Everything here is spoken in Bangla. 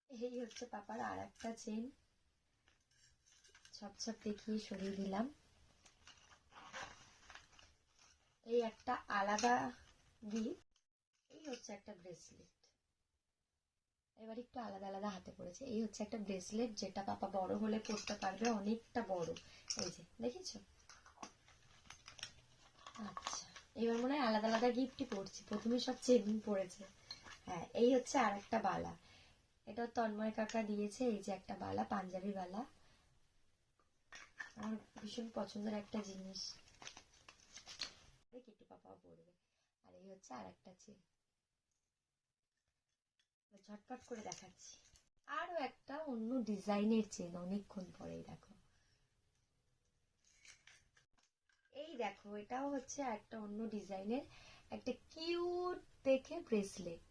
এই হচ্ছে পাপার আর একটা চেন, সব সব দেখিয়ে সরিয়ে দিলাম। এই একটা আলাদা গিফট। এই হচ্ছে একটা ব্রেসলেট, এবার একটু আলাদা আলাদা হাতে পড়েছে। এই হচ্ছে একটা ব্রেসলেট যেটা পাপা বড় হলে পরতে পারবে, অনেকটা বড়। এই যে দেখেছো। আচ্ছা, এবার মনে হয় আলাদা আলাদা গিফটই পড়ছি, প্রথমে সব চেন পড়েছে। হ্যাঁ, এই হচ্ছে আর একটা বালা, এটা তন্ময় কাকা দিয়েছে। এই যে একটা বালা, পাঞ্জাবি বালা, আমার ভীষণ পছন্দের একটা জিনিস, কিট্টু পাপাও পরবে। আর এই হচ্ছে আর একটা চেন, ঝটপট করে দেখাচ্ছি। আরো একটা অন্য ডিজাইনের চেন, অনেকক্ষণ পরেই দেখো। এই দেখো, এটাও হচ্ছে একটা অন্য ডিজাইনের একটা কিউট দেখে ব্রেসলেট।